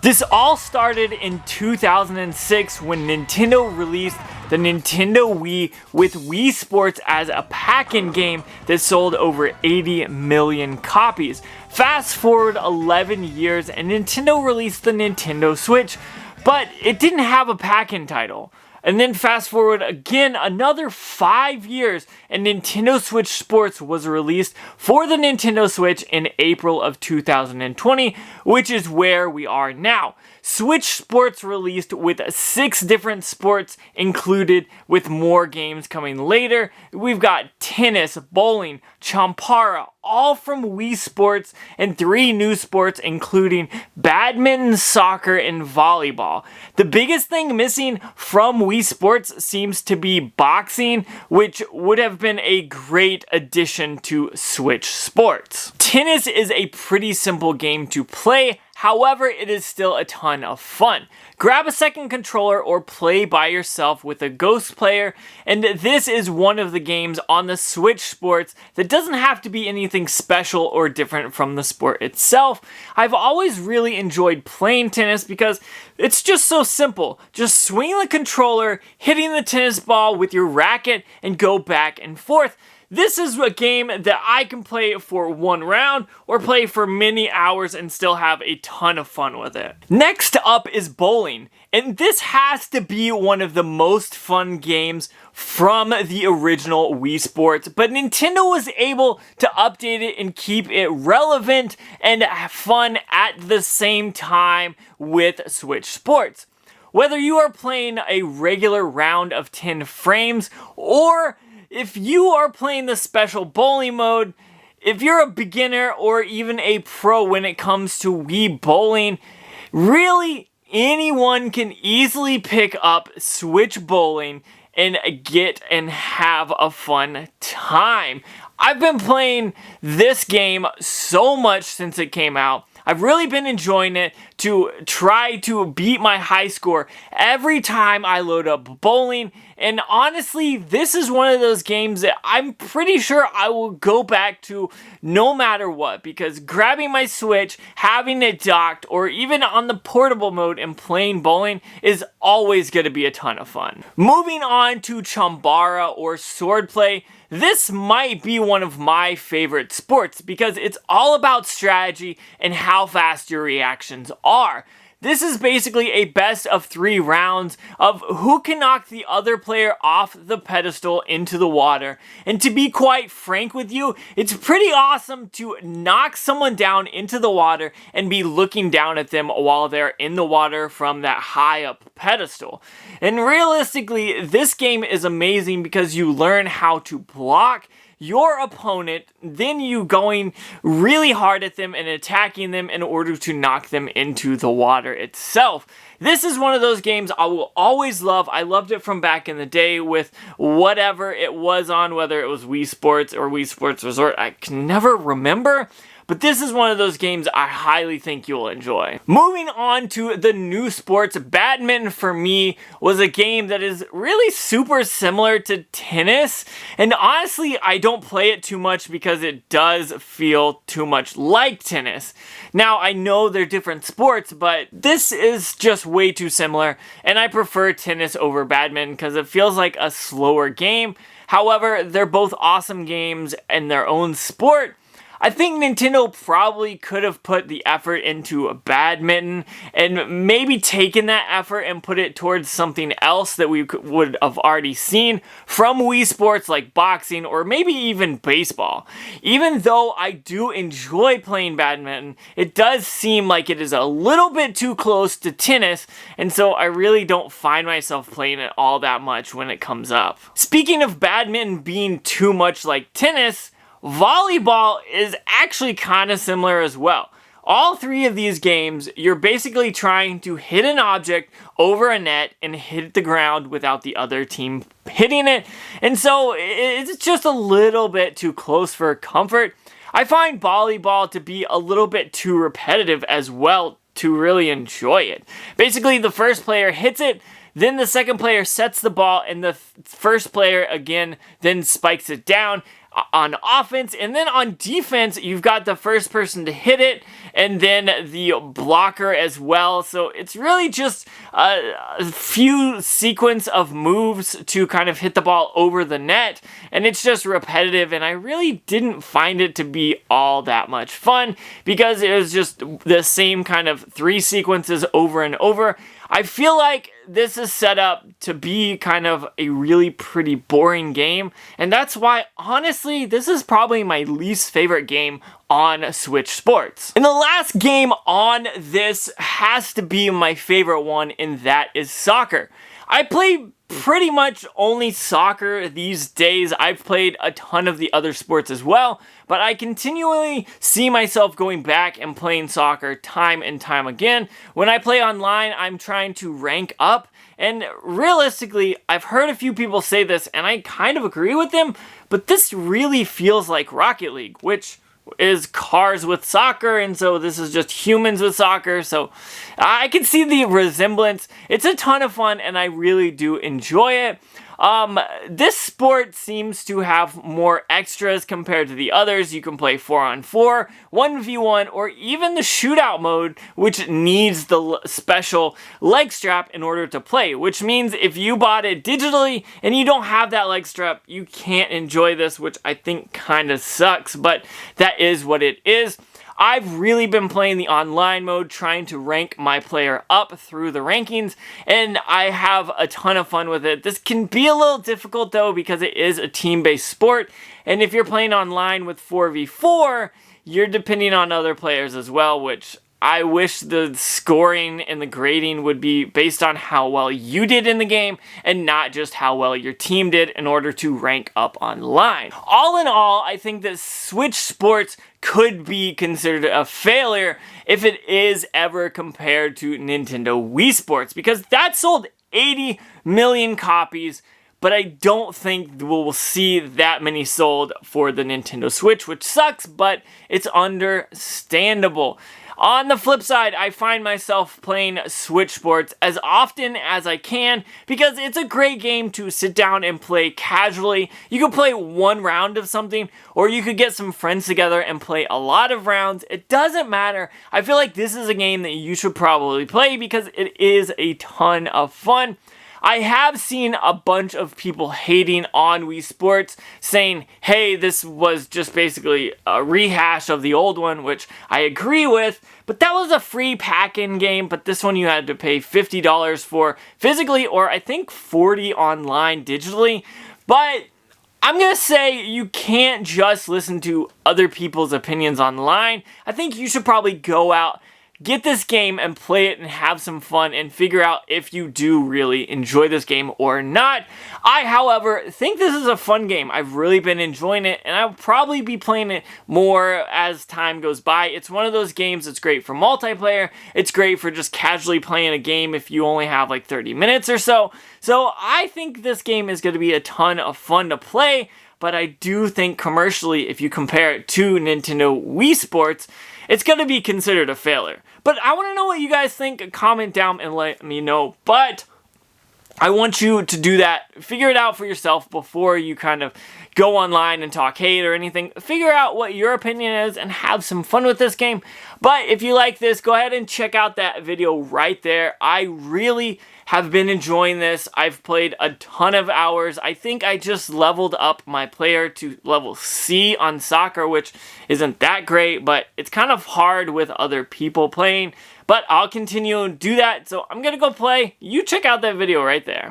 This all started in 2006 when Nintendo released the Nintendo Wii with Wii Sports as a pack-in game that sold over 80 million copies. Fast forward 11 years and Nintendo released the Nintendo Switch, but it didn't have a pack-in title. And then fast forward again another 5 years and Nintendo Switch Sports was released for the Nintendo Switch in April of 2020, which is where we are now. Switch Sports released with 6 different sports included, with more games coming later. We've got tennis, bowling, Chambara, all from Wii Sports, and 3 new sports including badminton, soccer, and volleyball. The biggest thing missing from Wii Sports seems to be boxing, which would have been a great addition to Switch Sports. Tennis is a pretty simple game to play. However, it is still a ton of fun. Grab a second controller or play by yourself with a ghost player, and this is one of the games on the Switch Sports that doesn't have to be anything special or different from the sport itself. I've always really enjoyed playing tennis because it's just so simple. Just swing the controller, hitting the tennis ball with your racket, and go back and forth. This is a game that I can play for one round or play for many hours and still have a ton of fun with it. Next up is bowling, and this has to be one of the most fun games from the original Wii Sports, but Nintendo was able to update it and keep it relevant and fun at the same time with Switch Sports. Whether you are playing a regular round of 10 frames or if you are playing the special bowling mode, if you're a beginner or even a pro when it comes to Wii bowling, really anyone can easily pick up Switch bowling and get and have a fun time. I've been playing this game so much since it came out. I've really been enjoying it to try to beat my high score every time I load up bowling. And honestly, this is one of those games that I'm pretty sure I will go back to no matter what, because grabbing my Switch, having it docked, or even on the portable mode and playing bowling is always going to be a ton of fun. Moving on to Chambara or swordplay. This might be one of my favorite sports because it's all about strategy and how fast your reactions are. This is basically a best of 3 rounds of who can knock the other player off the pedestal into the water. And to be quite frank with you, it's pretty awesome to knock someone down into the water and be looking down at them while they're in the water from that high up pedestal. And realistically, this game is amazing because you learn how to block your opponent, then you going really hard at them and attacking them in order to knock them into the water itself. This is one of those games I will always love. I loved it from back in the day with whatever it was on, whether it was Wii Sports or Wii Sports Resort. I can never remember. But this is one of those games I highly think you'll enjoy. Moving on to the new sports, badminton for me was a game that is really super similar to tennis. And honestly, I don't play it too much because it does feel too much like tennis. Now, I know they're different sports, but this is just way too similar. And I prefer tennis over badminton because it feels like a slower game. However, they're both awesome games in their own sport. I think Nintendo probably could have put the effort into badminton and maybe taken that effort and put it towards something else that we would have already seen from Wii Sports like boxing or maybe even baseball. Even though I do enjoy playing badminton, it does seem like it is a little bit too close to tennis, and so I really don't find myself playing it all that much when it comes up. Speaking of badminton being too much like tennis, volleyball is actually kind of similar as well. All 3 of these games, you're basically trying to hit an object over a net and hit the ground without the other team hitting it. And so it's just a little bit too close for comfort. I find volleyball to be a little bit too repetitive as well to really enjoy it. Basically, the first player hits it, then the second player sets the ball, and the first player again then spikes it down. on offense, and then on defense, you've got the first person to hit it, and then the blocker as well. So it's really just a few sequence of moves to kind of hit the ball over the net, and it's just repetitive, and I really didn't find it to be all that much fun because it was just the same kind of 3 sequences over and over. I feel like this is set up to be kind of a really pretty boring game, and that's why, honestly, this is probably my least favorite game on Switch Sports. And the last game on this has to be my favorite one, and that is soccer. I play pretty much only soccer these days. I've played a ton of the other sports as well, but I continually see myself going back and playing soccer time and time again. When I play online, I'm trying to rank up, and realistically, I've heard a few people say this, and I kind of agree with them, but this really feels like Rocket League, which is cars with soccer, and so this is just humans with soccer, so I can see the resemblance. It's a ton of fun, and I really do enjoy it. This sport seems to have more extras compared to the others. You can play 4-on-4, 1v1, or even the shootout mode, which needs the special leg strap in order to play, which means if you bought it digitally and you don't have that leg strap, you can't enjoy this, which I think kind of sucks, but that is what it is. I've really been playing the online mode, trying to rank my player up through the rankings, and I have a ton of fun with it. This can be a little difficult though because it is a team-based sport, and if you're playing online with 4v4, you're depending on other players as well, which I wish the scoring and the grading would be based on how well you did in the game and not just how well your team did in order to rank up online. All in all, I think that Switch Sports could be considered a failure if it is ever compared to Nintendo Wii Sports, because that sold 80 million copies, but I don't think we'll see that many sold for the Nintendo Switch, which sucks, but it's understandable. On the flip side, I find myself playing Switch Sports as often as I can because it's a great game to sit down and play casually. You could play one round of something, or you could get some friends together and play a lot of rounds. It doesn't matter. I feel like this is a game that you should probably play because it is a ton of fun. I have seen a bunch of people hating on Wii Sports, saying, hey, this was just basically a rehash of the old one, which I agree with, but that was a free pack-in game, but this one you had to pay $50 for physically, or I think $40 online digitally, but I'm gonna say you can't just listen to other people's opinions online. I think you should probably go out, get this game and play it and have some fun and figure out if you do really enjoy this game or not. I, however, think this is a fun game. I've really been enjoying it, and I'll probably be playing it more as time goes by. It's one of those games that's great for multiplayer. It's great for just casually playing a game if you only have like 30 minutes or so. So I think this game is going to be a ton of fun to play, but I do think commercially, if you compare it to Nintendo Wii Sports, it's going to be considered a failure. But I want to know what you guys think. Comment down and let me know. But I want you to do that. Figure it out for yourself before you kind of go online and talk hate or anything. Figure out what your opinion is and have some fun with this game. But if you like this, go ahead and check out that video right there. I really have been enjoying this. I've played a ton of hours. I think I just leveled up my player to level C on soccer, which isn't that great, but it's kind of hard with other people playing. But I'll continue to do that, so I'm gonna go play. You check out that video right there.